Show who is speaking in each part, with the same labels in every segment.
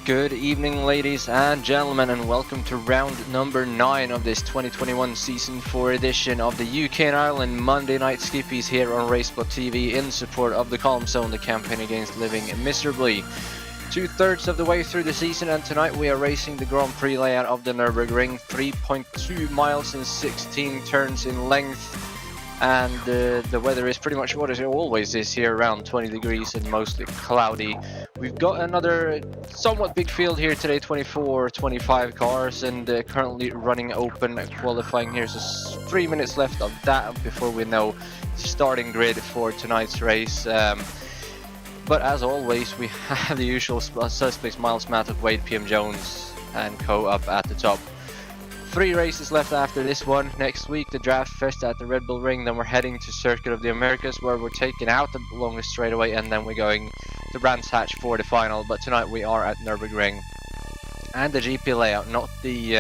Speaker 1: Good evening, ladies and gentlemen, and welcome to round number 9 of this 2021 Season 4 edition of the UK&I Monday Night Skippys here on RaceSpotTV in support of the Calm Zone, the campaign against living miserably. 2/3 of the way through the season, and tonight we are racing the Grand Prix layout of the Nürburgring, 3.2 miles and 16 turns in length. And the weather is pretty much what it always is here, around 20 degrees and mostly cloudy. We've got another somewhat big field here today, 24-25 cars, and currently running open qualifying here. So 3 minutes left of that before we know the starting grid for tonight's race. But as always, we have the usual suspects: Miles, Mattock, Wade, PM Jones and co up at the top. 3 races left after this one. Next week, the Draft Fest at the Red Bull Ring. Then we're heading to Circuit of the Americas, where we're taking out the longest straightaway, and then we're going to Brands Hatch for the final. But tonight we are at Nürburgring and the GP layout, not the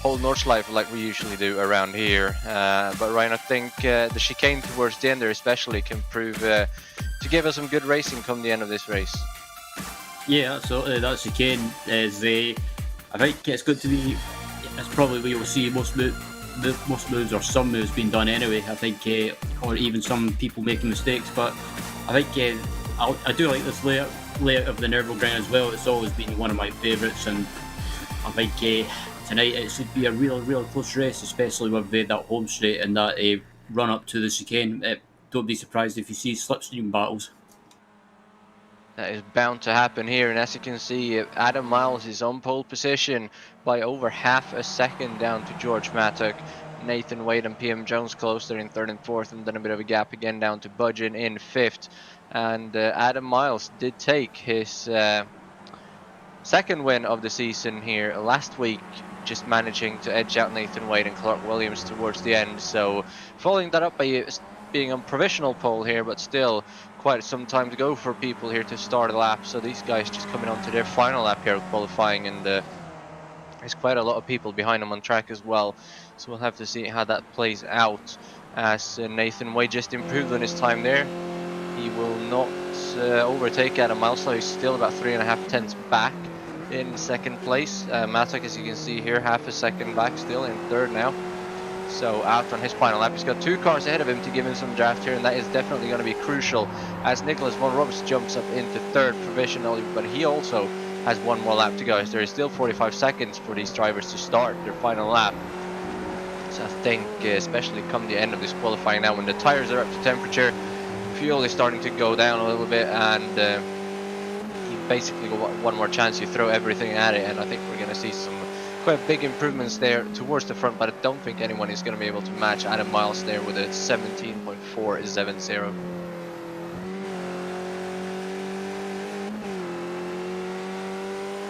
Speaker 1: whole Nordschleife like we usually do around here. But Ryan, I think the chicane towards the end there especially can prove to give us some good racing come the end of this race.
Speaker 2: Yeah, absolutely. That chicane is I think it's going to be. It's probably where you'll see most moves or some moves being done anyway. I think, or even some people making mistakes. But I think I do like this layout of the Nürburgring as well. It's always been one of my favourites, and I think tonight it should be a real close race, especially with that home straight and that run up to the chicane. Don't be surprised if you see slipstream battles.
Speaker 1: That is bound to happen here, and as you can see, Adam Miles is on pole position by over half a second down to George Mattock. Nathan Wade and PM Jones closer in 3rd and 4th, and then a bit of a gap again down to Budgeon in 5th. And Adam Miles did take his 2nd win of the season here last week, just managing to edge out Nathan Wade and Clark Williams towards the end. So following that up by being on provisional pole here, but still quite some time to go for people here to start a lap. So these guys just coming on to their final lap here of qualifying, and there's quite a lot of people behind them on track as well. So we'll have to see how that plays out, as Nathan Wade just improved on his time there. He will not overtake Adam Miles, so he's still about 3.5 tenths back in 2nd place. Mattock, as you can see here, half a second back, still in 3rd now. So out on his final lap, he's got 2 cars ahead of him to give him some draft here, and that is definitely going to be crucial, as Nicholas von Robs jumps up into 3rd provisionally, but he also has 1 more lap to go, as there is still 45 seconds for these drivers to start their final lap. So I think especially come the end of this qualifying now, when the tires are up to temperature, fuel is starting to go down a little bit, and you basically got 1 more chance, you throw everything at it, and I think we're going to see some quite big improvements there towards the front, but I don't think anyone is going to be able to match Adam Miles there with a 17.470.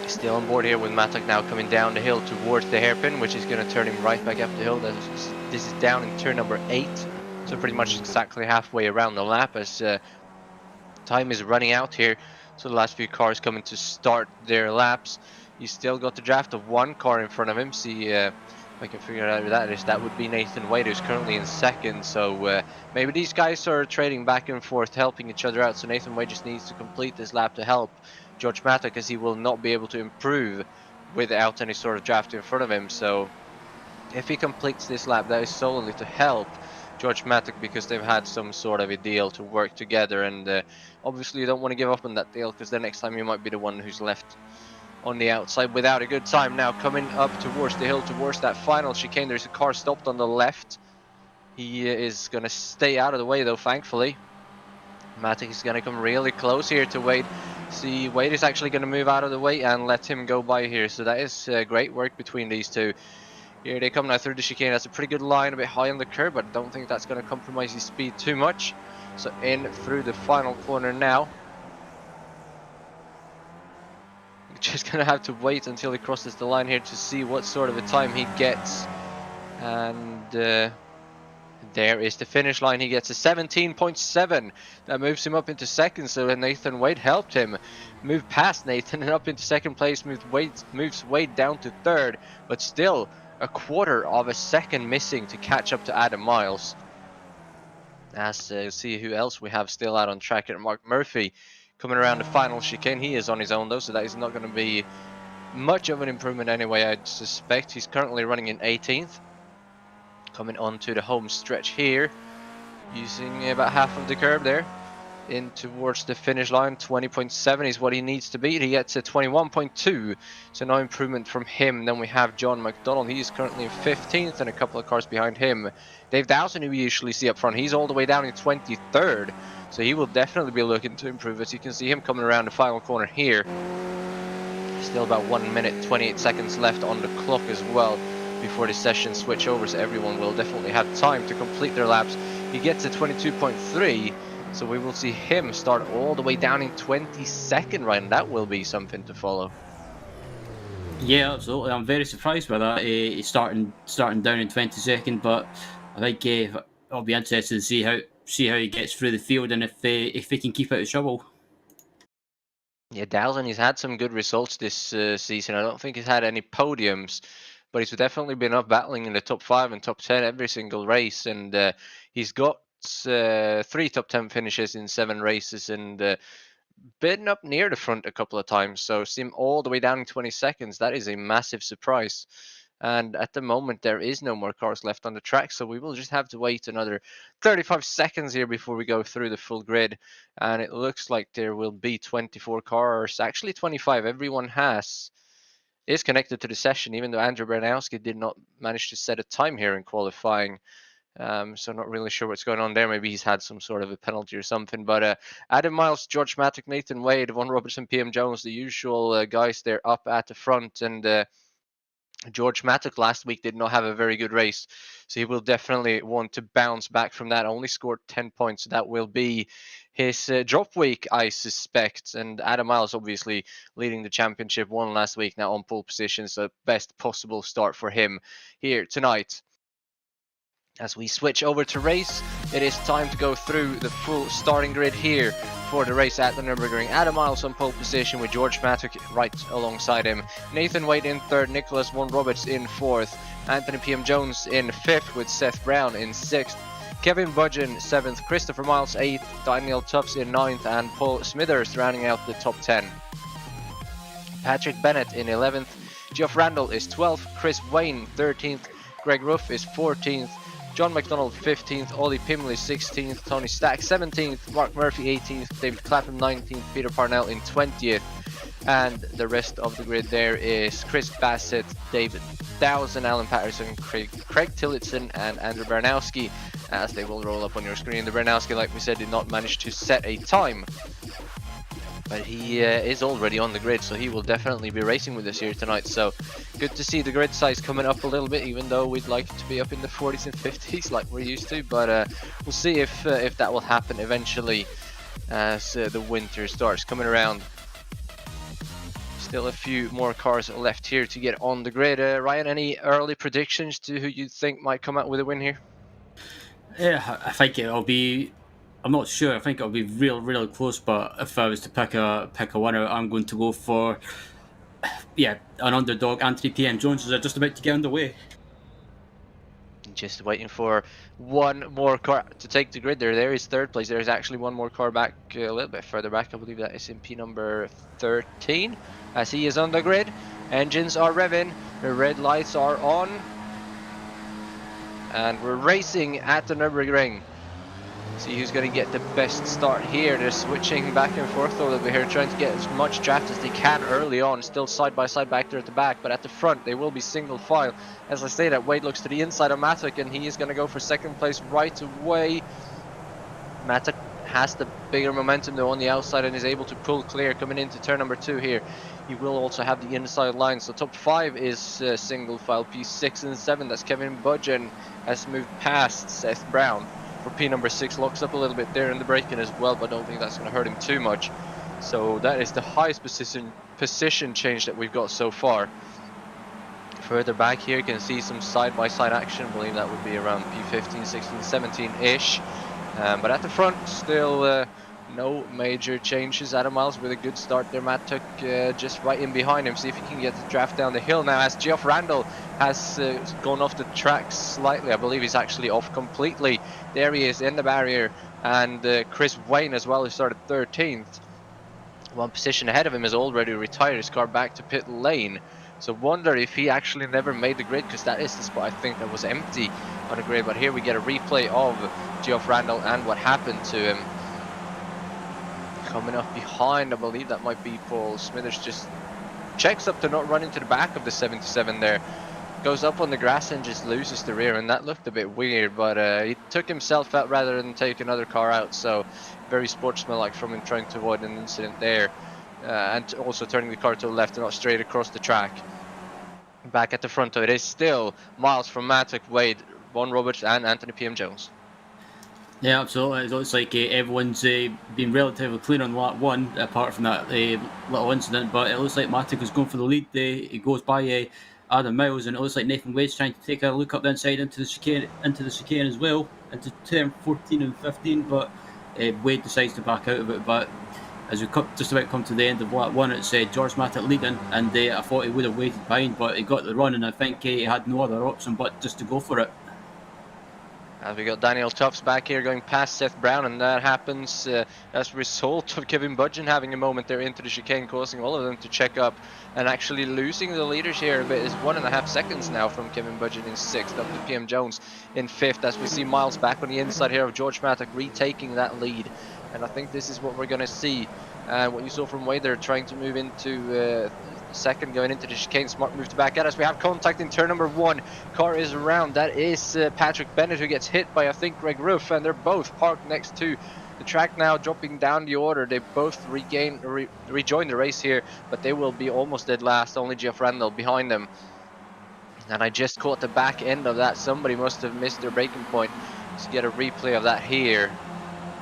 Speaker 1: Still on board here with Mattock now coming down the hill towards the hairpin, which is going to turn him right back up the hill. This is down in turn number 8, so pretty much exactly halfway around the lap, as time is running out here. So the last few cars coming to start their laps. He's still got the draft of 1 car in front of him. See if I can figure out who that is. That would be Nathan Wade, who's currently in 2nd. So maybe these guys are trading back and forth, helping each other out. So Nathan Wade just needs to complete this lap to help George Mattock, as he will not be able to improve without any sort of draft in front of him. So if he completes this lap, that is solely to help George Mattock, because they've had some sort of a deal to work together. And obviously you don't want to give up on that deal, because the next time you might be the one who's left on the outside without a good time. Now coming up towards the hill, towards that final chicane, there's a car stopped on the left. He is going to stay out of the way though, thankfully. Mattock is going to come really close here to Wade. See, Wade is actually going to move out of the way and let him go by here. So that is great work between these two. Here they come now through the chicane. That's a pretty good line, a bit high on the curb, but I don't think that's going to compromise his speed too much. So in through the final corner now. Just gonna have to wait until he crosses the line here to see what sort of a time he gets. And there is the finish line. He gets a 17.7. That moves him up into 2nd. So Nathan Wade helped him move past Nathan and up into 2nd place. Moves Wade down to 3rd, but still a 1/4 of a second missing to catch up to Adam Miles. As see who else we have still out on track here. Mark Murphy coming around the final chicane. He is on his own though, so that is not going to be much of an improvement anyway, I'd suspect. He's currently running in 18th. Coming onto the home stretch here, using about half of the curb there in towards the finish line. 20.7 is what he needs to beat. He gets a 21.2, so no improvement from him. Then we have John McDonald. He is currently in 15th and a couple of cars behind him. Dave Dowson, who we usually see up front, he's all the way down in 23rd, so he will definitely be looking to improve. As you can see him coming around the final corner here. Still about 1 minute 28 seconds left on the clock as well before the session switch over, so everyone will definitely have time to complete their laps. He gets a 22.3, so we will see him start all the way down in 22nd, right, and that will be something to follow.
Speaker 2: Yeah, absolutely. I'm very surprised by that. He's starting down in 22nd, but I think I'll be interested to see how he gets through the field and if he can keep out of trouble.
Speaker 1: Yeah, Dowson, he's had some good results this season. I don't think he's had any podiums, but he's definitely been up battling in the top 5 and top 10 every single race, and he's got 3 top 10 finishes in 7 races, and been up near the front a couple of times. So see him all the way down in 20 seconds. That is a massive surprise. And at the moment, there is no more cars left on the track, so we will just have to wait another 35 seconds here before we go through the full grid. And it looks like there will be 24 cars, actually 25. Everyone is connected to the session, even though Andrew Bernowski did not manage to set a time here in qualifying. So not really sure what's going on there. Maybe he's had some sort of a penalty or something. But Adam Miles, George Mattock, Nathan Wade, Von Robertson, PM Jones, the usual guys there up at the front. And George Mattock last week did not have a very good race, so he will definitely want to bounce back from that. Only scored 10 points, so that will be his drop week, I suspect. And Adam Miles obviously leading the championship, won last week, now on pole position, so best possible start for him here tonight. As we switch over to race, it is time to go through the full starting grid here for the race at the Nürburgring. Adam Miles on pole position with George Mattock right alongside him. Nathan Wade in 3rd, Nicholas Von Roberts in 4th, Anthony PM Jones in 5th with Seth Brown in 6th, Kevin Budgeon 7th, Christopher Miles 8th, Daniel Tufts in 9th, and Paul Smithers rounding out the top 10. Patrick Bennett in 11th, Geoff Randall is 12th, Chris Wayne 13th, Greg Ruff is 14th, John McDonald 15th, Ollie Pimley 16th, Tony Stack 17th, Mark Murphy 18th, David Clapham 19th, Peter Parnell in 20th, and the rest of the grid there is Chris Bassett, David Dowson, Alan Patterson, Craig Tillotson, and Andrew Bernowski, as they will roll up on your screen. The Bernowski, like we said, did not manage to set a time, but he is already on the grid, so he will definitely be racing with us here tonight. So good to see the grid size coming up a little bit, even though we'd like it to be up in the 40s and 50s like we're used to. But we'll see if that will happen eventually as the winter starts coming around. Still a few more cars left here to get on the grid. Ryan, any early predictions to who you think might come out with a win here?
Speaker 2: Yeah, I think it'll be. I'm not sure. I think it'll be real close. But if I was to pick a winner, I'm going to go for an underdog. Anthony PM Jones is just about to get underway.
Speaker 1: Just waiting for one more car to take the grid. There is 3rd place. There is actually one more car back a little bit further back. I believe that is in P number 13. As he is on the grid, engines are revving, the red lights are on, and we're racing at the Nürburgring. See who's going to get the best start here. They're switching back and forth a little bit here, trying to get as much draft as they can early on. Still side by side back there at the back, but at the front they will be single file. As I say that, Wade looks to the inside of Mattock, and he is going to go for 2nd place right away. Mattock has the bigger momentum though on the outside and is able to pull clear coming into turn number 2 here. He will also have the inside line, so top 5 is single file. P6 and 7, that's Kevin Budgeon, has moved past Seth Brown. For P number 6, locks up a little bit there in the braking as well, but I don't think that's going to hurt him too much. So that is the highest position change that we've got so far. Further back here you can see some side-by-side action. I believe that would be around P15, 16, 17-ish. But at the front, still no major changes. Adam Miles with a good start there. Mattock just right in behind him. See if he can get the draft down the hill now, as Geoff Randall has gone off the track slightly. I believe he's actually off completely. There he is in the barrier. And Chris Wayne as well, who started 13th. One position ahead of him has already retired his car back to pit lane. So wonder if he actually never made the grid, because that is the spot I think that was empty on the grid. But here we get a replay of Geoff Randall and what happened to him. Coming up behind, I believe that might be Paul Smithers, just checks up to not run into the back of the 77 there. Goes up on the grass and just loses the rear, and that looked a bit weird, but he took himself out rather than take another car out, so very sportsmanlike from him, trying to avoid an incident there, and also turning the car to the left and not straight across the track. Back at the front of it is still Miles from Mattock, Wade, Von Roberts and Anthony PM Jones.
Speaker 2: Yeah, absolutely. It looks like everyone's been relatively clear on lap one, apart from that little incident. But it looks like Mattock is going for the lead. He goes by Adam Miles, and it looks like Nathan Wade's trying to take a look up the inside into the chicane as well, into turn 14 and 15. But Wade decides to back out of it. But as we just about come to the end of lap one, it's George Mattock leading, and I thought he would have waited behind, but he got the run, and I think he had no other option but just to go for it.
Speaker 1: As we got Daniel Tufts back here going past Seth Brown, and that happens as a result of Kevin Budgeon having a moment there into the chicane, causing all of them to check up and actually losing the leaders here a bit. Is 1.5 seconds now from Kevin Budgeon in 6th, up to PM Jones in 5th, as we see Miles back on the inside here of George Mattock retaking that lead. And I think this is what we're going to see. What you saw from Wade there, trying to move into second, going into the chicane. Smart move to back at us. We have contact in turn number 1. Car is around. That is Patrick Bennett, who gets hit by, I think, Greg Roof, and they're both parked next to the track now, dropping down the order. They both rejoin the race here, but they will be almost dead last. Only Geoff Randall behind them. And I just caught the back end of that. Somebody must have missed their braking point. Let's get a replay of that here.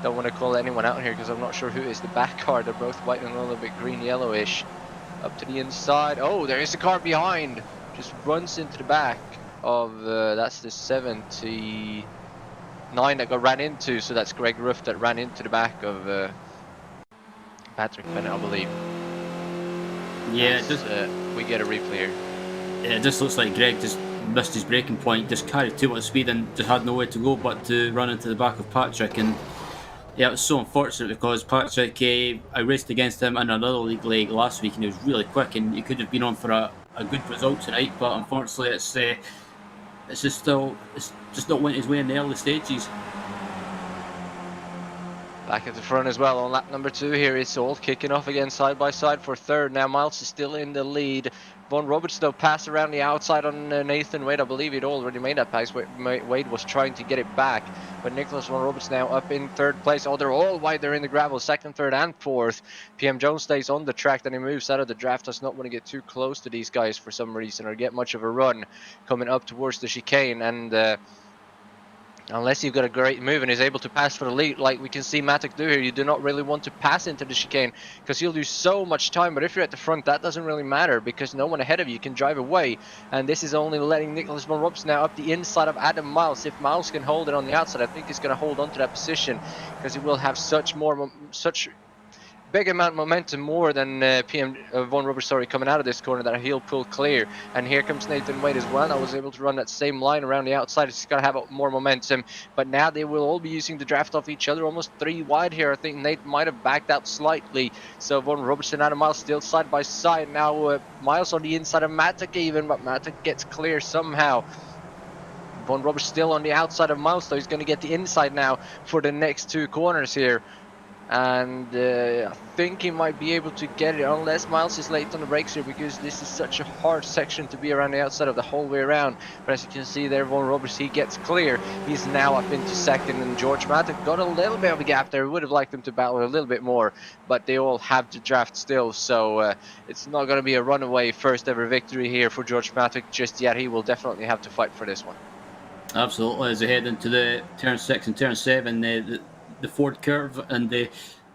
Speaker 1: Don't want to call anyone out here because I'm not sure who is the back car. They're both white and a little bit green yellowish. Up to the inside. Oh, there is a car behind. Just runs into the back of that's the 79 that got ran into. So that's Greg Roof that ran into the back of Patrick Bennett, I believe.
Speaker 2: Yeah,
Speaker 1: we get a replay here.
Speaker 2: Yeah, it just looks like Greg just missed his braking point, just carried too much speed and just had nowhere to go but to run into the back of Patrick. And yeah, it was so unfortunate because Patrick, I raced against him in another league leg last week, and he was really quick, and he could have been on for a good result tonight. But unfortunately, it's just not went his way in the early stages.
Speaker 1: Back at the front as well on lap number 2 here. It's all kicking off again side by side for third. Now Miles is still in the lead. Von Roberts though passed around the outside on Nathan Wade. I believe he'd already made that pass. Wade was trying to get it back. But Nicholas Von Roberts now up in 3rd place. Oh, they're all wide. They're in the gravel. 2nd, 3rd and 4th. PM Jones stays on the track. Then he moves out of the draft. Does not want to get too close to these guys for some reason or get much of a run coming up towards the chicane. And unless you've got a great move and is able to pass for the lead, like we can see Mattock do here, you do not really want to pass into the chicane because you'll lose so much time. But if you're at the front, that doesn't really matter because no one ahead of you can drive away. And this is only letting Nicholas Von Roberts now up the inside of Adam Miles. If Miles can hold it on the outside, I think he's going to hold on to that position because he will have such big amount of momentum, more than Von Roberts, coming out of this corner, that he'll pull clear. And here comes Nathan Wade as well. I was able to run that same line around the outside. He's got to have more momentum, but now they will all be using the draft off each other, almost 3 wide here. I think Nate might have backed out slightly, so Von Roberts and Adam Miles still side by side. Now Miles on the inside of Mattock even, but Mattock gets clear somehow. Von Roberts still on the outside of Miles, so he's going to get the inside now for the next 2 corners here. And I think he might be able to get it unless Miles is late on the brakes here, because this is such a hard section to be around the outside of the whole way around. But as you can see there, Von Roberts, he gets clear. He's now up into 2nd, and George Mattock got a little bit of a gap there. Would have liked them to battle a little bit more, but they all have the draft still, so it's not going to be a runaway first ever victory here for George Mattock just yet. He will definitely have to fight for this one.
Speaker 2: Absolutely. As they head into the turn 6 and turn 7, the Ford curve, and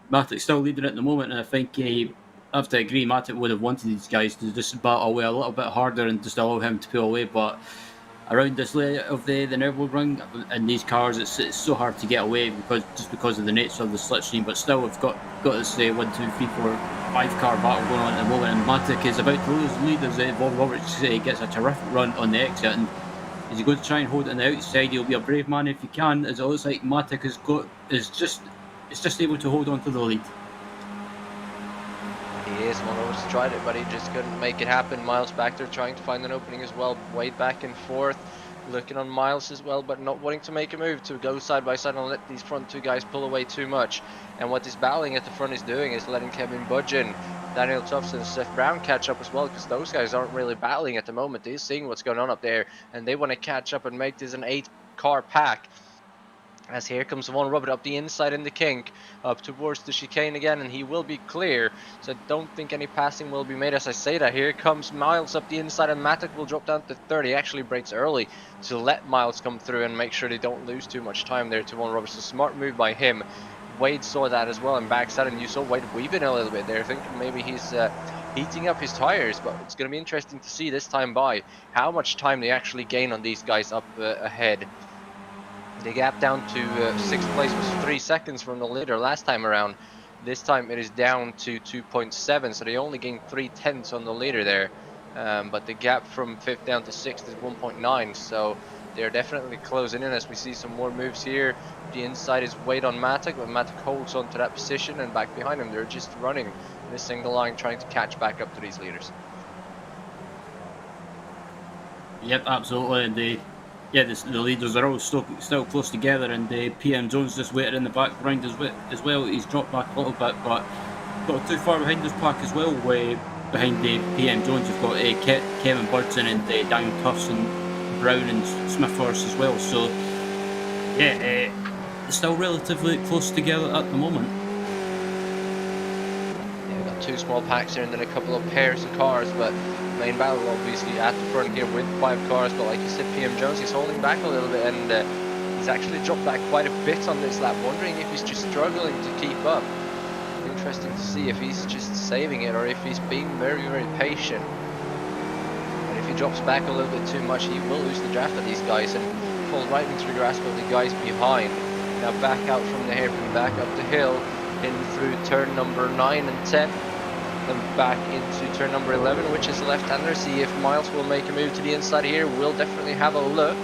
Speaker 2: Mattock's still leading at the moment, and I think I have to agree, Mattock would have wanted these guys to just battle away a little bit harder and just allow him to pull away, but around this layout of the Nürburgring and these cars, it's so hard to get away because of the nature of the slipstream. But still, we've got this 1, 2, 3, 4, 5 car battle going on at the moment, and Mattock is about to lose the lead as Von Roberts gets a terrific run on the exit, and is he going to try and hold it on the outside? He'll be a brave man if he can, as it looks like Mattock is just able to hold on to the lead.
Speaker 1: Here's one almost tried it, but he just couldn't make it happen. Miles back there trying to find an opening as well. Wade back and forth, looking on Miles as well, but not wanting to make a move to go side by side and let these front two guys pull away too much. And what this battling at the front is doing is letting Kevin Budgeon, Daniel Tufts and Seth Brown catch up as well, because those guys aren't really battling at the moment. They're seeing what's going on up there, and they want to catch up and make this an 8-car pack. As here comes Von Robert up the inside in the kink, up towards the chicane again, and he will be clear, so I don't think any passing will be made as I say that. Here comes Miles up the inside, and Matic will drop down to 30. He actually breaks early to let Miles come through and make sure they don't lose too much time there to Von Robert. So smart move by him. Wade saw that as well and backs out, and you saw Wade weaving a little bit there, thinking maybe he's heating up his tires, but it's going to be interesting to see this time by how much time they actually gain on these guys up ahead. The gap down to 6th place was 3 seconds from the leader last time around. This time it is down to 2.7, so they only gained 3/10 on the leader there. But the gap from 5th down to 6th is 1.9, so they're definitely closing in as we see some more moves here. The inside is Wade on Matic, but Matic holds on to that position, and back behind him they're just running in a single line trying to catch back up to these leaders.
Speaker 2: Yep, absolutely. And the leaders are all still close together, and PM Jones just waited in the background as well. He's dropped back a little bit, but got too far behind this pack as well. Behind the PM Jones, you've got Kevin Burton and Daniel Tufts and Brown and Smithhurst as well. So yeah, still relatively close together at the moment.
Speaker 1: Yeah, we've got 2 small packs here and then a couple of pairs of cars, but main battle obviously at the front here with 5 cars. But like you said, PM Jones is holding back a little bit, and he's actually dropped back quite a bit on this lap, wondering if he's just struggling to keep up. Interesting to see if he's just saving it or if he's being very, very patient. And if he drops back a little bit too much, he will lose the draft of these guys and fall right into the grasp of the guys behind. Now back out from the hairpin, back up the hill, in through turn number 9 and 10. Then back into turn number 11, which is left-hander. See if Miles will make a move to the inside here. We'll definitely have a look.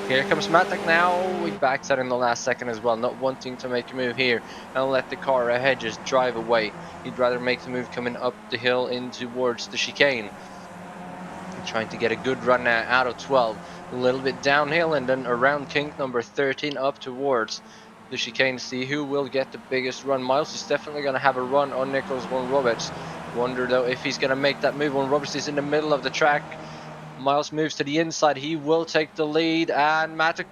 Speaker 1: Here comes Matic now. He backs out in the last second as well, not wanting to make a move here and let the car ahead just drive away. He'd rather make the move coming up the hill in towards the chicane. Trying to get a good run now out of 12. A little bit downhill and then around kink number 13 up towards the chicane. See who will get the biggest run. Miles is definitely going to have a run on Nicholas Von Roberts. Wonder though if he's going to make that move. Von Roberts is in the middle of the track. Miles moves to the inside. He will take the lead, and Matic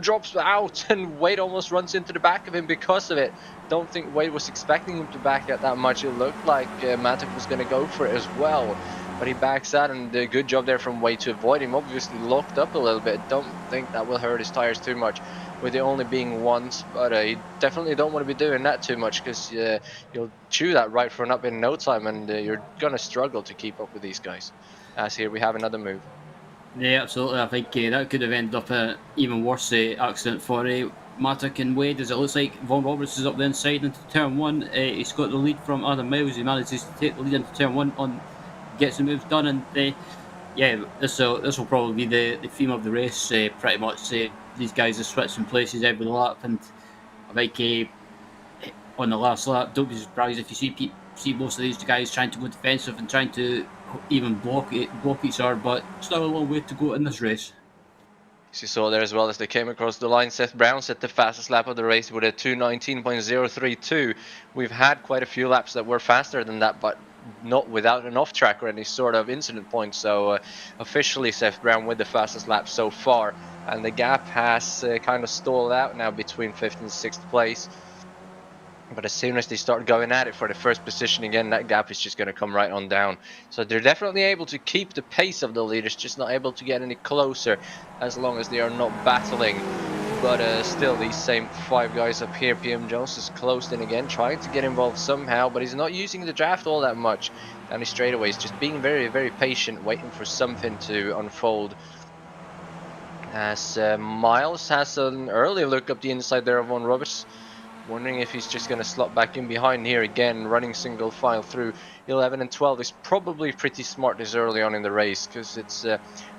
Speaker 1: drops out, and Wade almost runs into the back of him because of it. Don't think Wade was expecting him to back out that much. It looked like Matic was going to go for it as well, but he backs out, and a good job there from Wade to avoid him. Obviously locked up a little bit. Don't think that will hurt his tires too much, with it only being once, but you definitely don't want to be doing that too much, because you'll chew that right front up in no time, and you're going to struggle to keep up with these guys. As here we have another move.
Speaker 2: Yeah, absolutely. I think that could have ended up an even worse accident for Matic and Wade, as it looks like Von Roberts is up the inside into turn 1. He's got the lead from Adam Miles. He manages to take the lead into turn 1, gets the moves done, and yeah, this will probably be the theme of the race. Pretty much, these guys are switching places every lap, and I think on the last lap, don't be surprised if you see most of these guys trying to go defensive and trying to even block each other, but still a long way to go in this race.
Speaker 1: As you saw there as well, as they came across the line, Seth Brown set the fastest lap of the race with a 2:19.032. We've had quite a few laps that were faster than that, but not without an off track or any sort of incident point. So officially Seth Brown with the fastest lap so far, and the gap has kind of stalled out now between 5th and 6th place. But as soon as they start going at it for the first position again, that gap is just going to come right on down. So they're definitely able to keep the pace of the leaders, just not able to get any closer as long as they are not battling. But still, these same 5 guys up here, PM Jones is closed in again, trying to get involved somehow, but he's not using the draft all that much. And his straightaways, just being very, very patient, waiting for something to unfold. As Miles has an early look up the inside there of Von Roberts. Wondering if he's just going to slot back in behind here again, running single file through 11 and 12 is probably pretty smart this early on in the race, because it's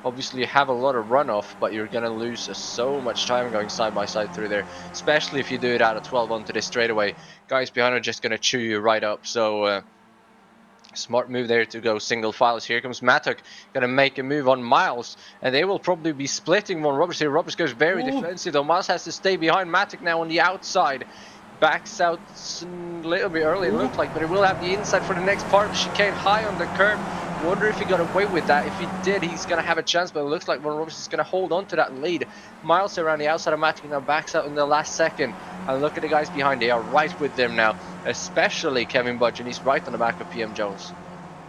Speaker 1: obviously you have a lot of runoff, but you're going to lose so much time going side by side through there, especially if you do it out of 12 onto this straightaway. Guys behind are just going to chew you right up, so Smart move there to go single files. Here comes Mattock, going to make a move on Miles, and they will probably be splitting one Roberts here. Roberts goes very defensive, though. Miles has to stay behind Mattock now on the outside. Backs out a little bit early, it looked like, but he will have the inside for the next part of the chicane, high on the curb. Wonder if he got away with that. If he did, he's going to have a chance, but it looks like Von Roberts is going to hold on to that lead. Miles around the outside of Mattock now, backs out in the last second. And look at the guys behind, they are right with them now, especially Kevin Budge, and he's right on the back of PM Jones.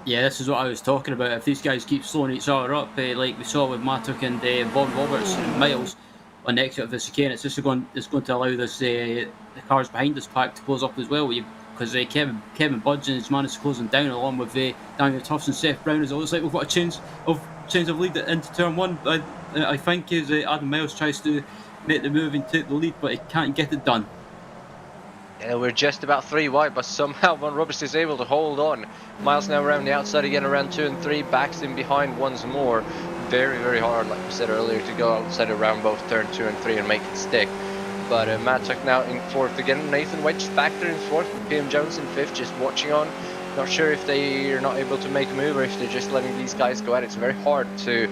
Speaker 2: Yeah, this is what I was talking about. If these guys keep slowing each other up, like we saw with Mattock and Von Roberts and Miles on the exit of the chicane, it's going to allow the cars behind this pack to close up as well. Because Kevin Budge and his managed to close them down, along with Daniel Tufts and Seth Brown. It looks like we've got a change of lead into turn one. I think as Adam Miles tries to make the move and take the lead, but he can't get it done.
Speaker 1: Yeah, we're just about 3 wide, but somehow Von Roberts is able to hold on. Miles now around the outside again, around 2 and 3, backs in behind once more. Very, very hard, like we said earlier, to go outside around both turn 2 and 3 and make it stick. But Mattock now in 4th again. Nathan Wedge back there in 4th, with PM Jones in 5th, just watching on. Not sure if they are not able to make a move or if they're just letting these guys go at it. It's very hard to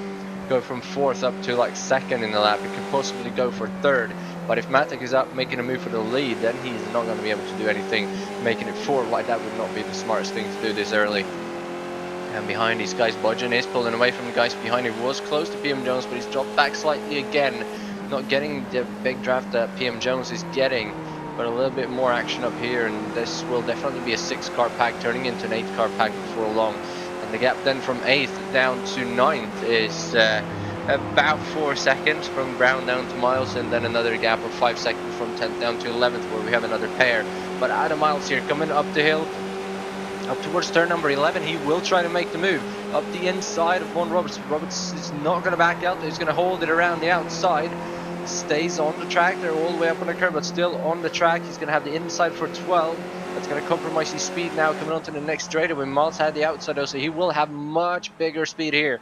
Speaker 1: go from 4th up to like 2nd in the lap. It could possibly go for 3rd. But if Mattock is up making a move for the lead, then he's not going to be able to do anything. Making it 4 wide, that would not be the smartest thing to do this early. And behind these guys, Budgeon is pulling away from the guys behind. He was close to PM Jones, but he's dropped back slightly again. Not getting the big draft that PM Jones is getting, but a little bit more action up here, and this will definitely be a 6-car pack turning into an 8-car pack before long. And the gap then from 8th down to 9th is about 4 seconds from Brown down to Miles, and then another gap of 5 seconds from 10th down to 11th, where we have another pair. But Adam Miles here coming up the hill, up towards turn number 11. He will try to make the move up the inside of Von Roberts. Roberts is not going to back out. He's going to hold it around the outside. Stays on the track. They're all the way up on the curb, but still on the track. He's going to have the inside for 12. That's going to compromise his speed now coming on to the next straightaway. Miles had the outside though, so he will have much bigger speed here.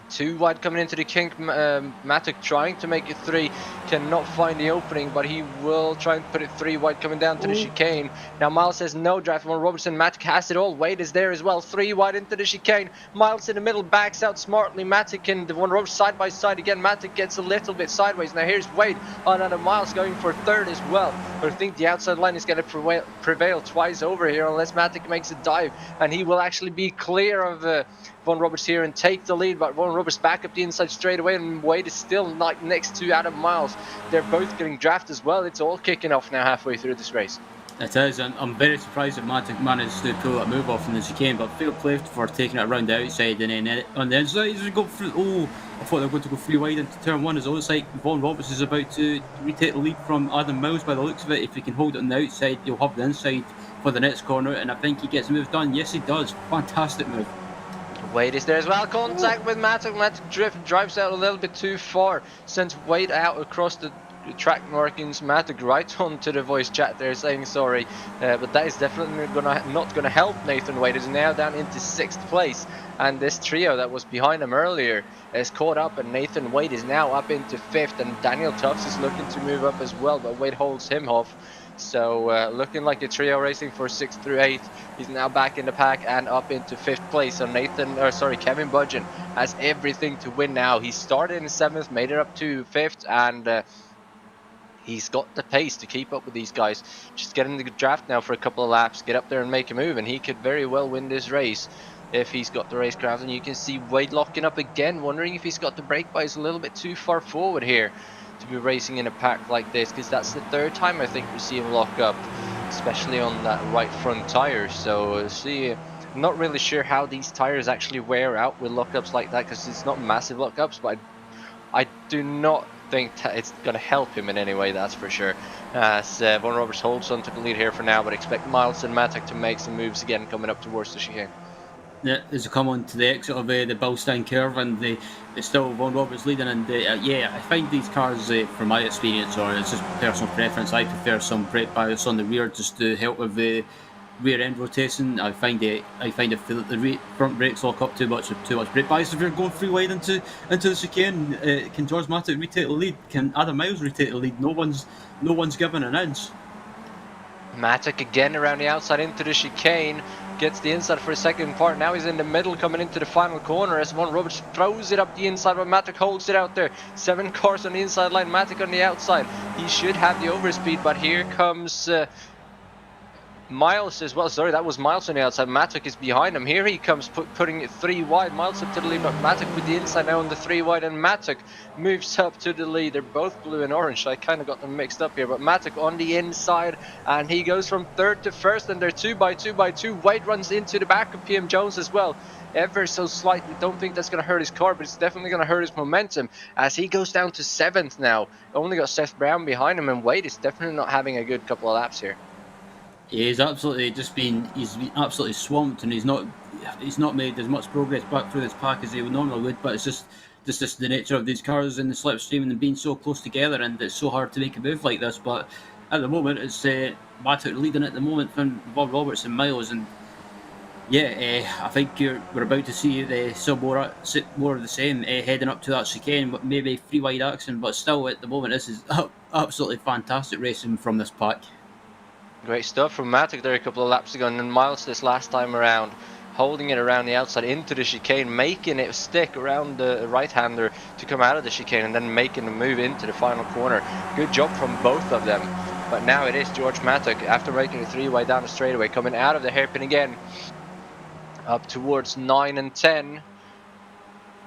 Speaker 1: 2 wide coming into the kink. Mattock trying to make it 3, cannot find the opening, but he will try and put it 3 wide coming down to the chicane. Now Miles has no drive from Robertson. Mattock has it all. Wade is there as well. 3 wide into the chicane. Miles in the middle, backs out smartly. Mattock and Von Roberts side by side again. Mattock gets a little bit sideways. Now here's Wade on Adam Miles going for 3rd as well. But I think the outside line is going to prevail twice over here unless Mattock makes a dive, and he will actually be clear of Von Roberts here and take the lead. But Von Roberts back up the inside straight away, and Wade is still like next to Adam Miles. They're both getting drafted as well. It's all kicking off now halfway through this race.
Speaker 2: It is, and I'm very surprised that Mattock managed to pull that move off in the chicane, but fair play for taking it around the outside, and then on the inside he's got through. I thought they were going to go 3 wide into turn 1. It looks like Von Roberts is about to retake the lead from Adam Miles by the looks of it. If he can hold it on the outside, he'll have the inside for the next corner, and I think he gets the move done. Yes, he does. Fantastic move.
Speaker 1: Wade is there as well. Contact with Mattock. Mattock drives out a little bit too far. Sends Wade out across the track markings. Mattock right onto the voice chat there saying sorry. But that is definitely not going to help Nathan Wade. Is now down into 6th place. And this trio that was behind him earlier is caught up. And Nathan Wade is now up into 5th. And Daniel Tufts is looking to move up as well. But Wade holds him off. So looking like a trio racing for 6th through 8th. He's now back in the pack and up into 5th place. So Kevin Budgeon has everything to win now. He started in 7th, made it up to 5th, and he's got the pace to keep up with these guys. Just get in the draft now for a couple of laps, get up there and make a move, and he could very well win this race if he's got the racecraft. And you can see Wade locking up again, wondering if he's got the brake bias a little bit too far forward here to be racing in a pack like this, because that's the 3rd time I think we see him lock up, especially on that right front tire. So I'm not really sure how these tires actually wear out with lockups like that, because it's not massive lockups, but I do not think that it's going to help him in any way, that's for sure. Von Roberts holds on to the lead here for now, but expect Miles and Mattock to make some moves again coming up towards the chicane.
Speaker 2: Yeah, as they come on to the exit of the Bilstein curve, and it's still Von Roberts leading. And yeah, I find these cars, from my experience, or it's just personal preference, I prefer some brake bias on the rear just to help with the rear end rotation. I find if the front brakes lock up too much brake bias, if you're going 3 wide into the chicane, can George Mattock retake the lead? Can Adam Miles retake the lead? No one's given an inch.
Speaker 1: Mattock again around the outside into the chicane. gets the inside for a second part. Now he's in the middle coming into the final corner as Von Roberts throws it up the inside, but Matic holds it out there. 7 cars on the inside line, Matic on the outside. He should have the overspeed, but here comes Miles as well. Sorry, that was Miles on the outside. Matic is behind him. Here he comes putting it 3 wide. Miles up to the lead, but Matic with the inside now on the 3 wide, and Matic moves up to the lead. They're both blue and orange. I kind of got them mixed up here, but Matic on the inside, and he goes from 3rd to 1st, and they're 2 by 2 by 2. Wade runs into the back of PM Jones as well. Ever so slightly. Don't think that's going to hurt his car, but it's definitely going to hurt his momentum as he goes down to 7th now. Only got Seth Brown behind him, and Wade is definitely not having a good couple of laps here.
Speaker 2: He's absolutely he's been absolutely swamped, and he's not made as much progress back through this pack as he would normally would. But it's just the nature of these cars in the slipstream and being so close together, and it's so hard to make a move like this. But at the moment, it's Matic leading at the moment from Von Roberts and Miles, and yeah, I think we're about to see some more of the same heading up to that chicane, maybe 3 wide action. But still, at the moment, this is absolutely fantastic racing from this pack.
Speaker 1: Great stuff from Matic there a couple of laps ago, and then Miles this last time around, holding it around the outside into the chicane, making it stick around the right-hander to come out of the chicane, and then making the move into the final corner. Good job from both of them. But now it is George Matic, after making a 3 wide down the straightaway, coming out of the hairpin again, up towards 9 and 10.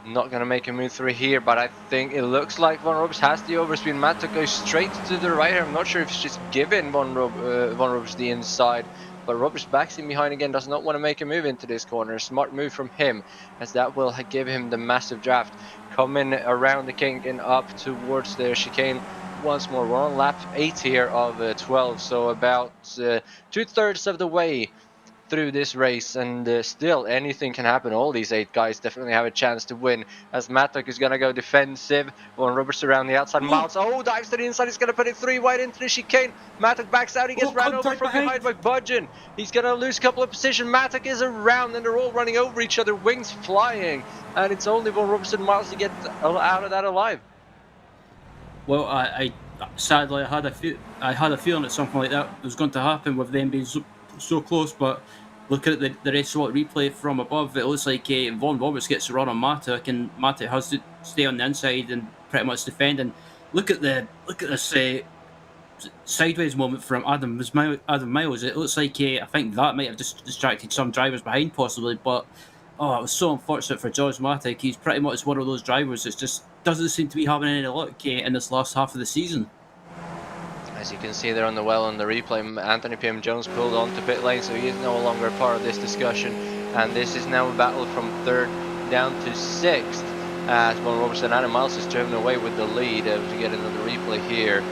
Speaker 1: Not going to make a move through here, but I think it looks like Von Roberts has the overspeed. Matic goes straight to the right. I'm not sure if it's just giving Von Roberts the inside, but Roberts backs in behind again, does not want to make a move into this corner. Smart move from him, as that will give him the massive draft. Coming around the kink and up towards the chicane once more. We're on lap 8 here of 12, so about 2/3 of the way through this race, and still anything can happen. All these 8 guys definitely have a chance to win, as Matic is going to go defensive. Von Roberts around the outside. Miles dives to the inside. He's going to put it 3 wide into the chicane. Matic backs out. He gets ran over from behind by Budgeon. He's going to lose a couple of position. Matic is around, and they're all running over each other, wings flying, and it's only Von Roberts and Miles to get out of that alive.
Speaker 2: Well, I sadly I had a feeling that something like that was going to happen with them being so close, but looking at the RaceSpot replay from above, it looks like Von Roberts gets to run on Matic, and Matic has to stay on the inside and pretty much defend. And look at this sideways moment from Adam Miles. It looks like I think that might have just distracted some drivers behind possibly, but it was so unfortunate for George Matic. He's pretty much one of those drivers that just doesn't seem to be having any luck in this last half of the season.
Speaker 1: As you can see there on the replay, Anthony PM Jones pulled onto pit lane, so he is no longer part of this discussion. And this is now a battle from 3rd down to 6th, as Von Roberts and Adam Miles is driven away with the lead. To get another replay here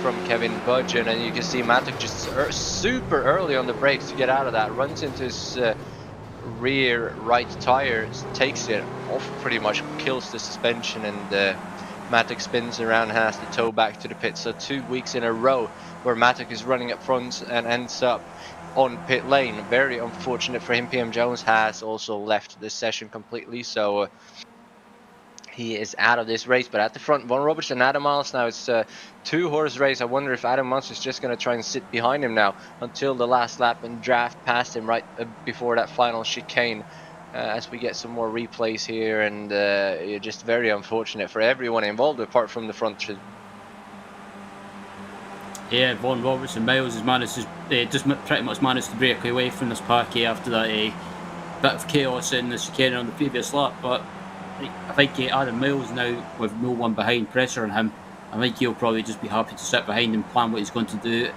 Speaker 1: from Kevin Budgeon, and you can see Matic just super early on the brakes to get out of that. Runs into his rear right tire, takes it off, pretty much kills the suspension, and Matic spins around and has to tow back to the pit. So 2 weeks in a row where Matic is running up front and ends up on pit lane. Very unfortunate for him. PM Jones has also left this session completely, so he is out of this race. But at the front, Von Roberts and Adam Miles now. It's a 2-horse race. I wonder if Adam Miles is just going to try and sit behind him now until the last lap and draft past him right before that final chicane. As we get some more replays here, and just very unfortunate for everyone involved apart from the front two.
Speaker 2: Yeah, Von Roberts and Miles has managed to just pretty much managed to break away from this pack after that bit of chaos in the chicane on the previous lap. But I think Adam Miles now, with no one behind pressure on him, I think he'll probably just be happy to sit behind and plan what he's going to do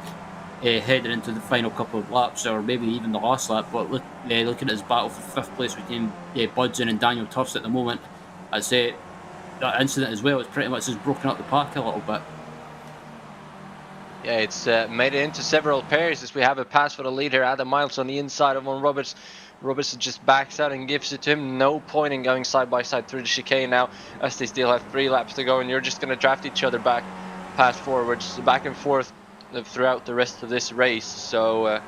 Speaker 2: heading into the final couple of laps, or maybe even the last lap. But looking at his battle for 5th place between Budgeon and Daniel Tufts at the moment, I'd say that incident as well has pretty much just broken up the pack a little bit.
Speaker 1: Yeah, it's made it into several pairs as we have a pass for the leader. Adam Miles on the inside of Von Roberts. Roberts just backs out and gives it to him. No point in going side by side through the chicane now, as they still have 3 laps to go, and you're just going to draft each other back, pass forwards, back and forth throughout the rest of this race. So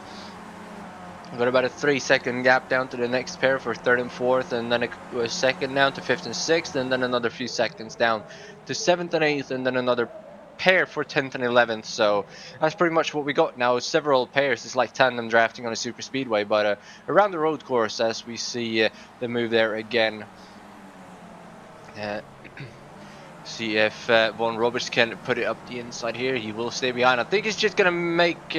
Speaker 1: we've got about a 3-second gap down to the next pair for 3rd and 4th, and then a second down to 5th and 6th, and then another few seconds down to 7th and 8th, and then another pair for 10th and 11th. So that's pretty much what we got now. Several pairs. It's like tandem drafting on a super speedway, but around the road course, as we see the move there again. See if Von Roberts can put it up the inside here. He will stay behind. I think he's just gonna make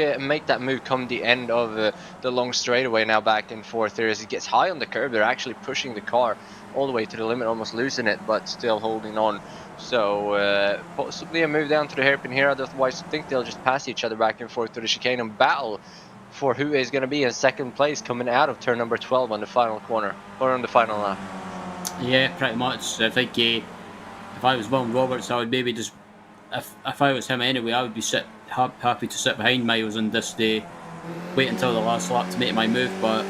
Speaker 1: that move come the end of the long straightaway now, back and forth there as he gets high on the curb. They're actually pushing the car all the way to the limit, almost losing it, but still holding on. So possibly a move down to the hairpin here. Otherwise, I think they'll just pass each other back and forth to the chicane and battle for who is going to be in second place coming out of turn number 12 on the final corner, or on the final lap.
Speaker 2: Yeah, pretty much. I think if I was Von Roberts, I would maybe just, if I was him anyway, I would be happy to sit behind Miles on this day, wait until the last lap to make my move. But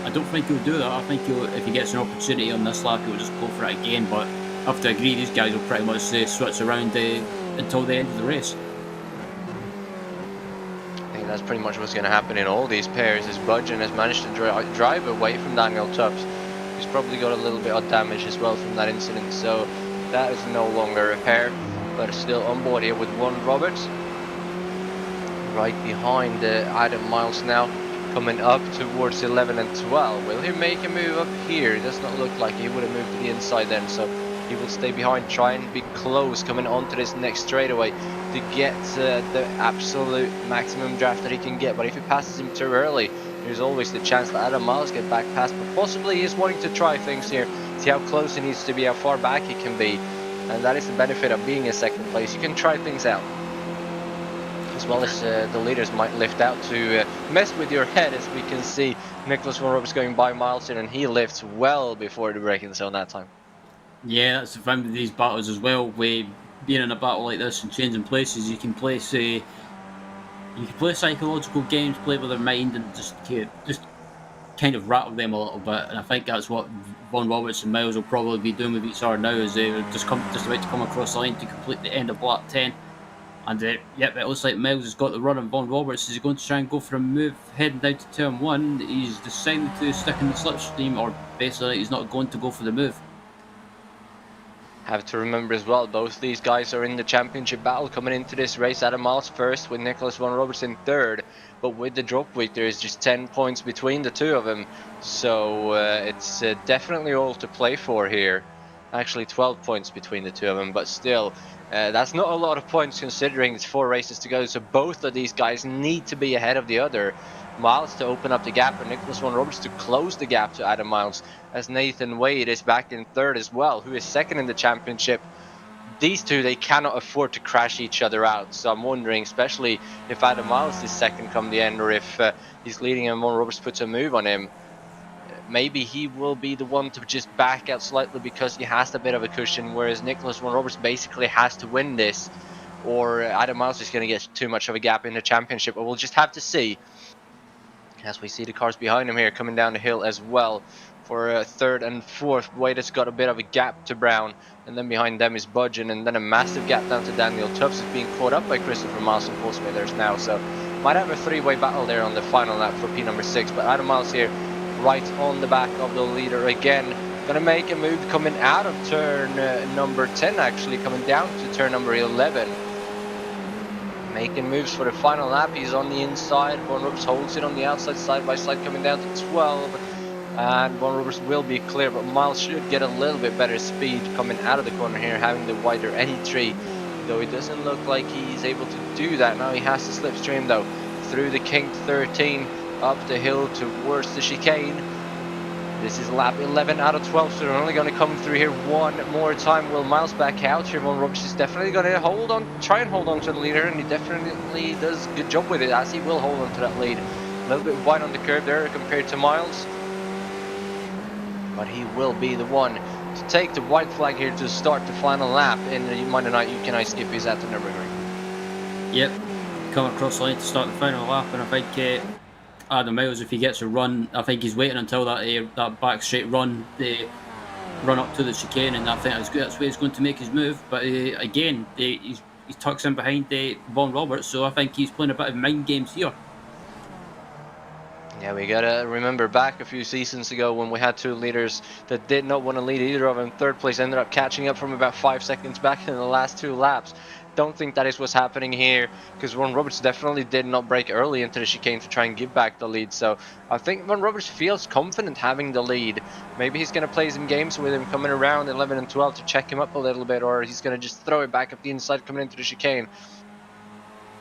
Speaker 2: I don't think he'll do that. I think if he gets an opportunity on this lap, he'll just go for it again. But I have to agree, these guys will pretty much switch around until the end of the race.
Speaker 1: I think that's pretty much what's going to happen in all these pairs, as Budgeon has managed to drive away from Daniel Tubbs. He's probably got a little bit of damage as well from that incident, so that is no longer a pair, but still on board here with Von Roberts. Right behind Adam Miles now, coming up towards 11 and 12. Will he make a move up here? It does not look like he would have moved to the inside then, so he will stay behind, try and be close coming onto this next straightaway to get the absolute maximum draft that he can get. But if he passes him too early, there's always the chance that Adam Miles get back past, but possibly he's wanting to try things here, see how close he needs to be, how far back he can be, and that is the benefit of being in second place. You can try things out, as well as the leaders might lift out to mess with your head, as we can see Nicholas Von Roberts going by Miles here, and he lifts well before the braking zone that time.
Speaker 2: Yeah, that's the fun with these battles as well. With being in a battle like this and changing places, you can play psychological games, play with their mind, and just kind of rattle them a little bit. And I think that's what Von Roberts and Miles will probably be doing with each other now, as they're just about to come across the line to complete the end of lap 10. And yep, it looks like Miles has got the run, and Von Roberts is going to try and go for a move heading down to turn 1. He's decided to stick in the slipstream, or basically he's not going to go for the move.
Speaker 1: Have to remember as well, both these guys are in the championship battle coming into this race. Adam Miles first with Nicholas Von Roberts in third, but with the drop week there is just 10 points between the two of them, so it's definitely all to play for here. Actually 12 points between the two of them, but still that's not a lot of points considering it's 4 races to go, so both of these guys need to be ahead of the other. Miles to open up the gap, and Nicholas Von Roberts to close the gap to Adam Miles, as Nathan Wade is back in third as well, who is second in the championship. These two, they cannot afford to crash each other out, so I'm wondering, especially if Adam Miles is second come the end, or if he's leading and Von Roberts puts a move on him, maybe he will be the one to just back out slightly because he has a bit of a cushion, whereas Nicholas Von Roberts basically has to win this, or Adam Miles is going to get too much of a gap in the championship. But we'll just have to see, as we see the cars behind him here coming down the hill as well for third and fourth. Wade has got a bit of a gap to Brown, and then behind them is Budgeon, and then a massive gap down to Daniel Tubbs, who's being caught up by Christopher Miles and Paul Smithers now, so might have a 3-way battle there on the final lap for P number 6. But Adam Miles here right on the back of the leader again, gonna make a move coming out of turn number 10, actually coming down to turn number 11. Making moves for the final lap. He's on the inside. Von Roberts holds it on the outside, side by side, coming down to 12. And Von Roberts will be clear, but Miles should get a little bit better speed coming out of the corner here, having the wider entry. Though it doesn't look like he's able to do that. Now he has to slipstream though, through the kink 13, up the hill towards the chicane. This is lap 11 out of 12, so they're only going to come through here one more time. Will Miles back out here? Von Roberts is definitely going to try and hold on to the leader, and he definitely does a good job with it, as he will hold on to that lead. A little bit wide on the curve there compared to Miles, but he will be the one to take the white flag here to start the final lap in the Monday night UK&I Skippys at the Nürburgring.
Speaker 2: Yep, come across the line to start the final lap, and I think Adam Miles, if he gets a run, I think he's waiting until that back straight run, the run up to the chicane, and I think that's where he's going to make his move. But again, he tucks in behind Von Roberts, so I think he's playing a bit of mind games here.
Speaker 1: Yeah, we gotta remember back a few seasons ago when we had two leaders that did not want to lead, either of them. Third place ended up catching up from about 5 seconds back in the last two laps. Don't think that is what's happening here, because Ron Roberts definitely did not break early into the chicane to try and give back the lead. So I think Ron Roberts feels confident having the lead. Maybe he's going to play some games with him coming around 11 and 12 to check him up a little bit, or he's going to just throw it back up the inside coming into the chicane.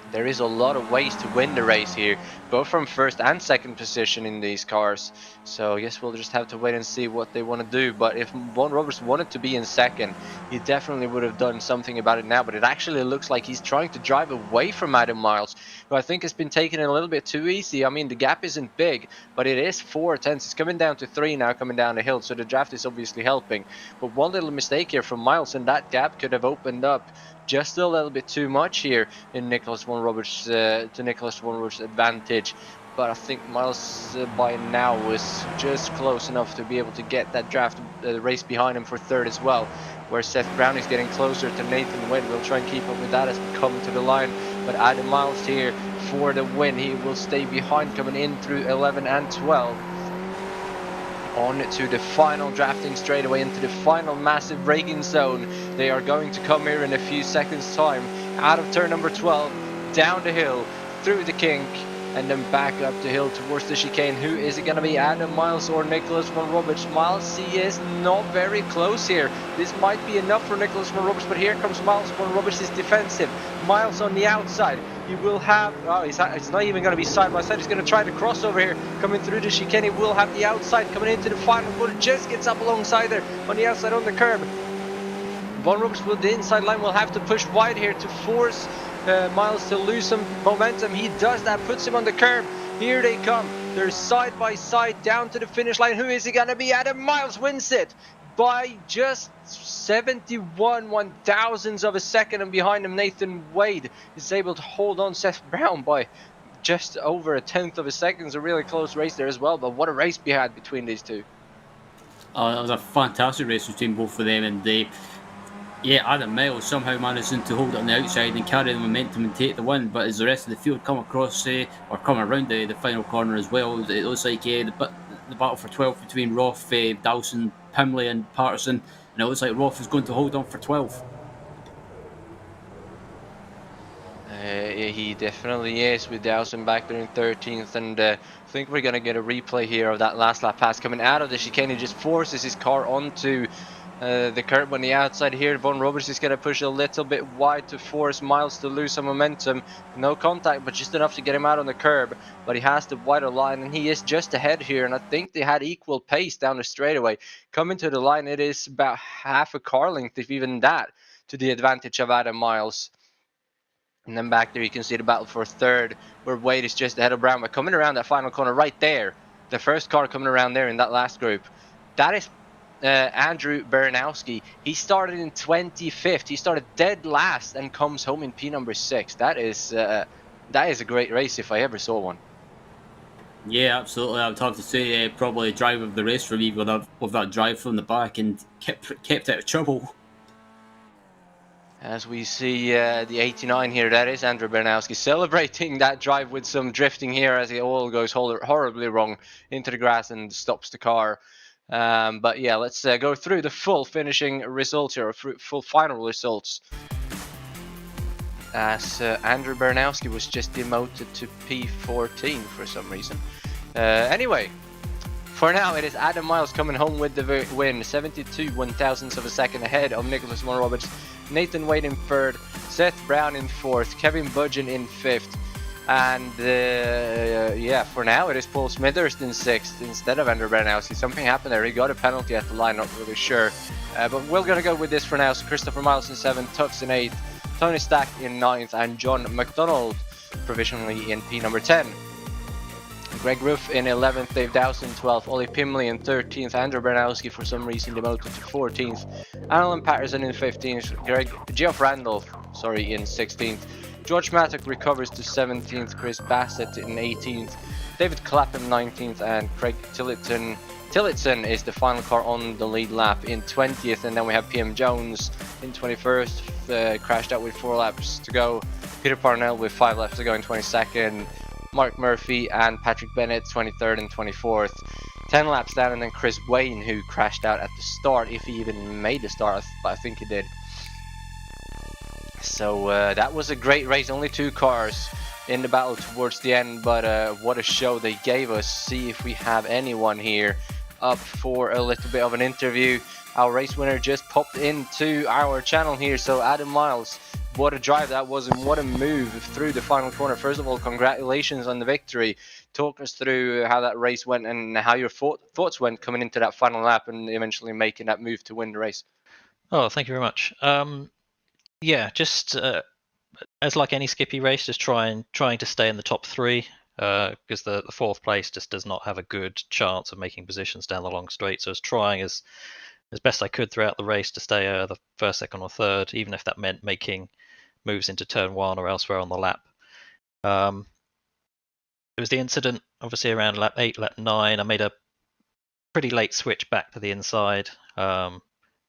Speaker 1: There is a lot of ways to win the race here, both from first and second position in these cars. So I guess we'll just have to wait and see what they want to do. But if Von Roberts wanted to be in second, he definitely would have done something about it now. But it actually looks like he's trying to drive away from Adam Miles, who I think has been taking it a little bit too easy. I mean, the gap isn't big, but it is 4/10. It's coming down to 3 now, coming down the hill. So the draft is obviously helping. But one little mistake here from Miles, and that gap could have opened up just a little bit too much here in Nicholas Von Roberts to Nicholas Von Roberts' advantage. But I think Miles by now was just close enough to be able to get that draft race behind him for third as well, where Seth Brown is getting closer to Nathan Wade. We'll try and keep up with that as we come to the line. But Adam Miles here for the win. He will stay behind coming in through 11 and 12. On to the final drafting straightaway into the final massive braking zone. They are going to come here in a few seconds time, out of turn number 12, down the hill, through the kink, and then back up the hill towards the chicane. Who is it going to be, Adam Miles or Nicholas Von Roberts? Miles, he is not very close here. This might be enough for Nicholas Von Roberts, but here comes Miles. Von Roberts is defensive. Miles on the outside. He will have, oh, it's not even going to be side by side. He's going to try to cross over here, coming through the chicane. He will have the outside coming into the final corner. Just gets up alongside there on the outside on the curb. Von Roberts with the inside line will have to push wide here to force Miles to lose some momentum. He does that, puts him on the curb. Here they come. They're side by side down to the finish line. Who is it going to be? Adam Miles wins it by just 71 one-thousandths of a second, and behind him Nathan Wade is able to hold on Seth Brown by just over a tenth of a second. It's a really close race there as well, but what a race we had between these two.
Speaker 2: That was a fantastic race between both of them, and Adam Miles somehow managing to hold it on the outside and carry the momentum and take the win. But as the rest of the field come across or come around the final corner as well, it looks like the battle for 12 between Roth, Dawson, Pimley and Patterson, and it looks like Roth is going to hold on for 12.
Speaker 1: He definitely is, with Dawson back there in 13th, and I think we're going to get a replay here of that last lap pass coming out of the chicane. He just forces his car onto the curb on the outside here. Von Roberts is going to push a little bit wide to force Miles to lose some momentum. No contact, but just enough to get him out on the curb. But he has the wider line, and he is just ahead here. And I think they had equal pace down the straightaway. Coming to the line, it is about half a car length, if even that, to the advantage of Adam Miles. And then back there you can see the battle for third, where Wade is just ahead of Brown. But coming around that final corner right there, the first car coming around there in that last group, that is Andrew Baranowski. He started in 25th. He started dead last and comes home in P number 6. That is a great race if I ever saw one.
Speaker 2: Yeah, absolutely. I would have to say probably drive of the race for me with that drive from the back, and kept out of trouble.
Speaker 1: As we see the 89 here, that is Andrew Baranowski celebrating that drive with some drifting here as it all goes horribly wrong into the grass and stops the car. But yeah, let's go through the full finishing results here, or full final results. As Andrew Baranowski was just demoted to P14 for some reason. Anyway, for now it is Adam Miles coming home with the win, 72 one-thousandths of a second ahead of Nicholas Von Roberts. Nathan Wade in third, Seth Brown in fourth, Kevin Budgeon in fifth. And for now it is Paul Smithers in 6th instead of Andrew Baranowski. Something happened there. He got a penalty at the line, not really sure. But we're going to go with this for now. So Christopher Miles in 7th, Tux in 8th, Tony Stack in 9th, and John McDonald provisionally in P number 10. Greg Roof in 11th, Dave Dawson 12th, Ollie Pimley in 13th, Andrew Baranowski for some reason demoted to 14th, Alan Patterson in 15th, Geoff Randolph in 16th, George Mattock recovers to 17th, Chris Bassett in 18th, David Clapham 19th, and Craig Tillotson is the final car on the lead lap in 20th. And then we have PM Jones in 21st, crashed out with 4 laps to go, Peter Parnell with 5 laps to go in 22nd, Mark Murphy and Patrick Bennett 23rd and 24th. 10 laps down, and then Chris Wayne, who crashed out at the start, if he even made the start, I think he did. So that was a great race. Only 2 cars in the battle towards the end, but what a show they gave us. See if we have anyone here up for a little bit of an interview. Our race winner just popped into our channel here. So Adam Miles, what a drive that was, and what a move through the final corner. First of all, congratulations on the victory. Talk us through how that race went and how your thoughts went coming into that final lap and eventually making that move to win the race.
Speaker 3: Oh, thank you very much. Yeah, just as like any Skippy race, just trying to stay in the top 3, because the 4th place just does not have a good chance of making positions down the long straight. So I was trying as best I could throughout the race to stay the 1st, 2nd, or 3rd, even if that meant making moves into turn 1 or elsewhere on the lap. It was the incident, obviously, around lap 8, lap 9. I made a pretty late switch back to the inside,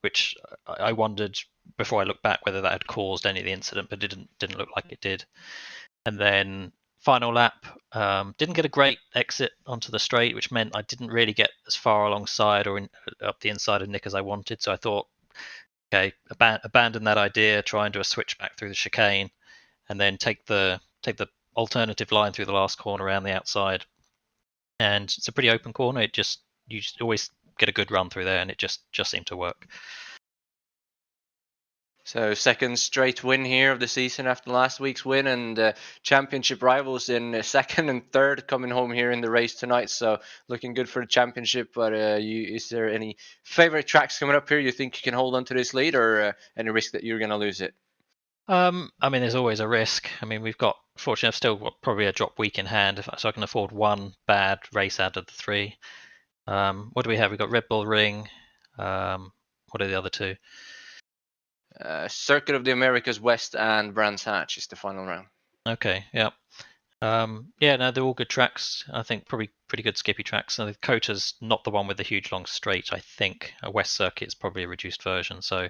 Speaker 3: which I wondered before I looked back whether that had caused any of the incident, but didn't look like it did. And then final lap, didn't get a great exit onto the straight, which meant I didn't really get as far alongside or up the inside of Nick as I wanted. So I thought, okay, abandon that idea, try and do a switch back through the chicane, and then take the alternative line through the last corner around the outside. And it's a pretty open corner. You just always get a good run through there, and it just seemed to work.
Speaker 1: So 2nd straight win here of the season after last week's win, and championship rivals in 2nd and 3rd coming home here in the race tonight. So looking good for the championship. But is there any favorite tracks coming up here you think you can hold on to this lead, or any risk that you're going to lose it?
Speaker 3: I mean, there's always a risk. I mean, fortunately, I've still got probably a drop week in hand, so I can afford one bad race out of the 3. What do we have? We've got Red Bull Ring. What are the other 2?
Speaker 1: Circuit of the Americas West and Brands Hatch is the final round.
Speaker 3: Okay, yeah. Yeah, no, they're all good tracks. I think probably pretty good Skippy tracks. So the Cota's not the one with the huge long straight, I think. A West Circuit is probably a reduced version. So,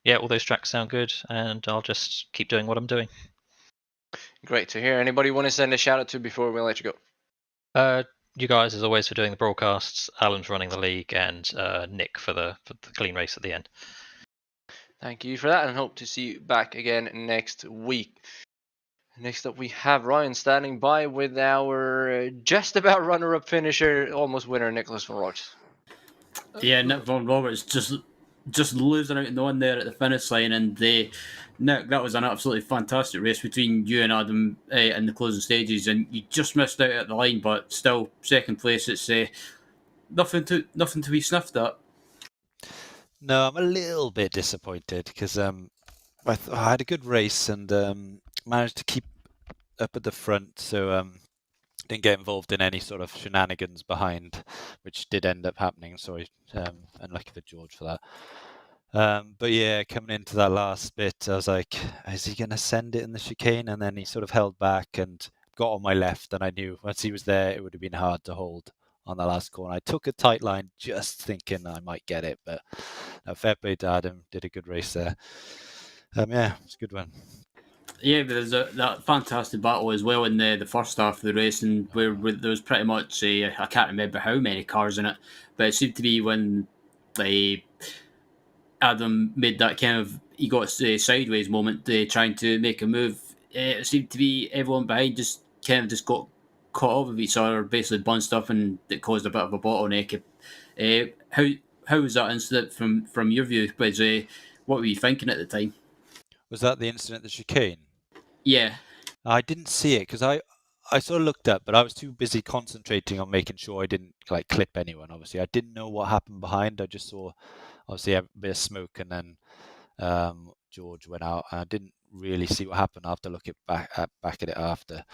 Speaker 3: yeah, all those tracks sound good, and I'll just keep doing what I'm doing.
Speaker 1: Great to hear. Anybody want to send a shout out to before we let you go?
Speaker 3: You guys, as always, for doing the broadcasts. Alan's running the league, and Nick for the clean race at the end.
Speaker 1: Thank you for that, and hope to see you back again next week. Next up, we have Ryan standing by with our just about runner-up finisher, almost winner, Nicholas von Rox.
Speaker 2: Yeah, Nick von Roberts just losing out in the one there at the finish line, and Nick, that was an absolutely fantastic race between you and Adam in the closing stages, and you just missed out at the line, but still 2nd place. It's nothing to be sniffed at.
Speaker 4: No, I'm a little bit disappointed because I had a good race and managed to keep up at the front, so didn't get involved in any sort of shenanigans behind, which did end up happening. Sorry, unlucky for George for that. But yeah, coming into that last bit, I was like, is he going to send it in the chicane? And then he sort of held back and got on my left, and I knew once he was there, it would have been hard to hold on the last corner. I took a tight line just thinking I might get it, but fair play to Adam, did a good race there. Yeah, it's a good one.
Speaker 2: Yeah, but there's that fantastic battle as well in the first half of the race, and where there was pretty much I can't remember how many cars in it, but it seemed to be when Adam made that kind of, he got a sideways moment trying to make a move. It seemed to be everyone behind just got caught up with each other, basically bunched up, and it caused a bit of a bottleneck. How was that incident from your view? But what were you thinking at the time?
Speaker 4: Was that the incident at the chicane?
Speaker 2: Yeah.
Speaker 4: I didn't see it because I sort of looked up, but I was too busy concentrating on making sure I didn't clip anyone. Obviously, I didn't know what happened behind. I just saw obviously a bit of smoke, and then George went out. And I didn't really see what happened. I have to look back at it after.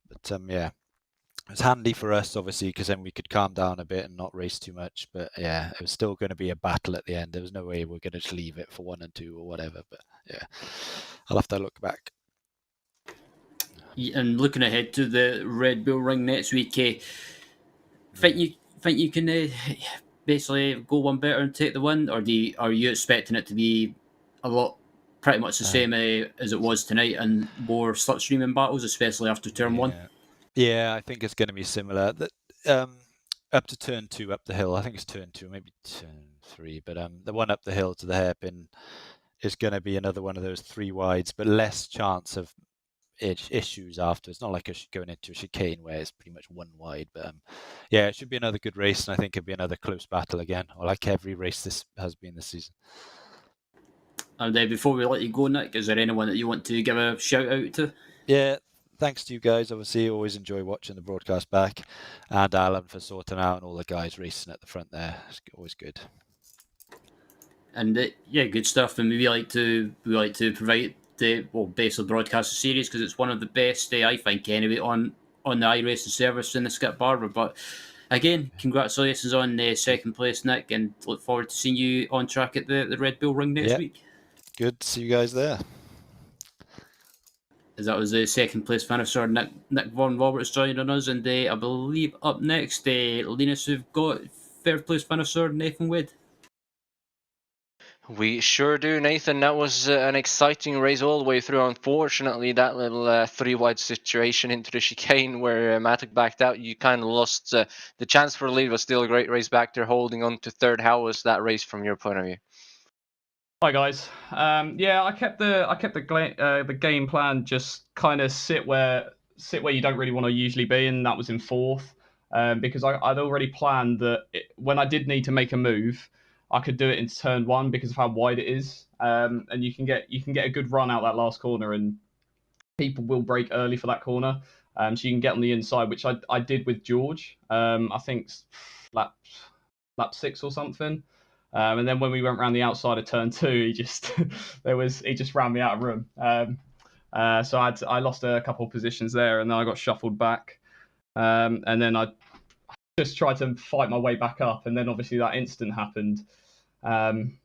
Speaker 4: But yeah, it was handy for us obviously because then we could calm down a bit and not race too much. But yeah, it was still going to be a battle at the end. There was no way we're going to just leave it for 1 and 2 or whatever. But yeah, I'll have to look back.
Speaker 2: And looking ahead to the Red Bull Ring next week, think you can basically go one better and take the win, or are you expecting it to be a lot pretty much the same as it was tonight, and more slipstreaming battles, especially after turn one.
Speaker 4: Yeah, I think it's going to be similar. Up to turn 2 up the hill. I think it's turn 2, maybe turn 3, but the one up the hill to the hairpin is going to be another one of those 3 wides, but less chance of issues after. It's not like going into a chicane where it's pretty much 1 wide, but yeah, it should be another good race, and I think it'll be another close battle again, or like every race this has been this season.
Speaker 2: And before we let you go, Nick, is there anyone that you want to give a shout out to?
Speaker 4: Yeah, thanks to you guys. Obviously, always enjoy watching the broadcast back, and Alan for sorting out, and all the guys racing at the front there. It's always good.
Speaker 2: And yeah, good stuff. And we like to provide the basically broadcast the series because it's one of the best, I think, anyway, on the iRacing service in the Skip Barber. But again, congratulations on second place, Nick, and look forward to seeing you on track at the Red Bull Ring next week.
Speaker 4: Good to see you guys there.
Speaker 2: As that was the second place finisher, Nick Von Roberts joining us, and I believe up next, Linus, we've got third place finisher Nathan Wade.
Speaker 1: We sure do, Nathan. That was an exciting race all the way through. Unfortunately, that little 3-wide situation into the chicane where Matic backed out, you kind of lost the chance for the lead. Was still a great race back there, holding on to third. How was that race from your point of view?
Speaker 5: Hi guys. Yeah, I kept the game plan just kind of sit where you don't really want to usually be, and that was in fourth, because I'd already planned that when I did need to make a move, I could do it in turn 1 because of how wide it is, and you can get a good run out that last corner, and people will brake early for that corner, so you can get on the inside, which I did with George. I think lap 6 or something. And then when we went around the outside of turn 2, he just ran me out of room. So I lost a couple of positions there, and then I got shuffled back. And then I just tried to fight my way back up, and then obviously that incident happened. And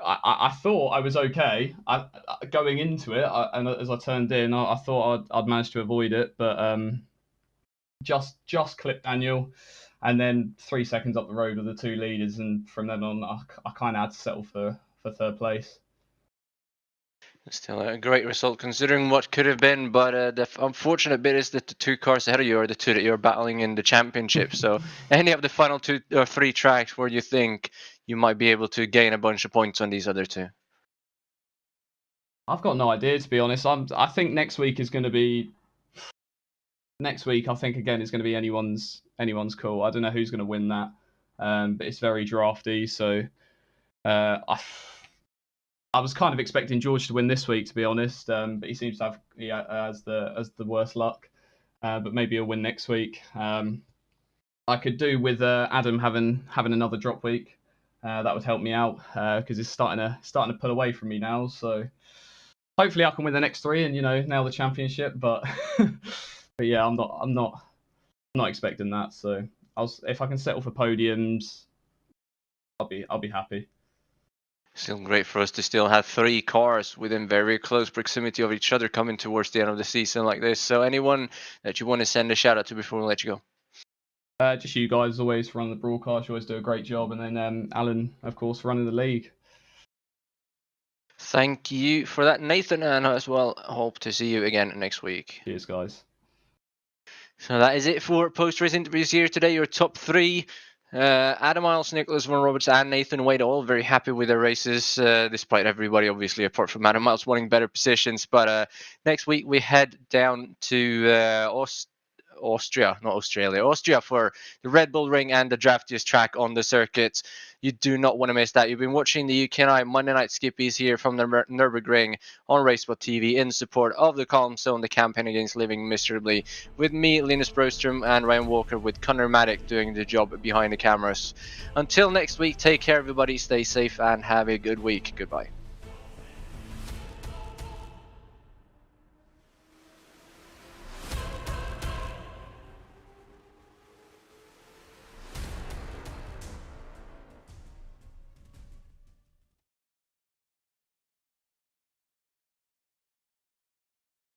Speaker 5: I thought I was okay. Going into it, and as I turned in, I thought I'd managed to avoid it, but just clipped Daniel. And then 3 seconds up the road were the 2 leaders, and from then on, I kind of had to settle for third place.
Speaker 1: Still a great result considering what could have been, but the unfortunate bit is that the 2 cars ahead of you are the 2 that you're battling in the championship. So any of the final 2 or 3 tracks where you think you might be able to gain a bunch of points on these other 2?
Speaker 5: I've got no idea, to be honest. I think next week is going to be... Next week, I think, again, is going to be anyone's call. I don't know who's going to win that, but it's very drafty. So I was kind of expecting George to win this week, to be honest, but he seems to have the worst luck. But maybe he'll win next week. I could do with Adam having another drop week. That would help me out because it's starting to pull away from me now. So hopefully I can win the next 3 and nail the championship. But but yeah, I'm not expecting that. So if I can settle for podiums, I'll be happy.
Speaker 1: Still great for us to still have 3 cars within very close proximity of each other coming towards the end of the season like this. So anyone that you want to send a shout out to before we let you
Speaker 5: go? Just you guys always running the broadcast. You always do a great job. And then Alan, of course, running the league.
Speaker 1: Thank you for that, Nathan, and as well, hope to see you again next week.
Speaker 5: Cheers, guys.
Speaker 1: So that is it for post-race interviews here today. Your top 3, Adam Miles, Nicholas Von Roberts, and Nathan Wade, all very happy with their races, despite everybody, obviously, apart from Adam Miles wanting better positions. But next week we head down to Austria for the Red Bull Ring and the draftiest track on the circuit. You do not want to miss that. You've been watching the UK&I Monday Night Skippys here from the Nürburgring on RaceSpotTV in support of the Calm Zone, the campaign against living miserably, with me, Linus Broström, and Ryan Walker, with Connor Maddock doing the job behind the cameras. Until next week, take care everybody, stay safe, and have a good week. Goodbye.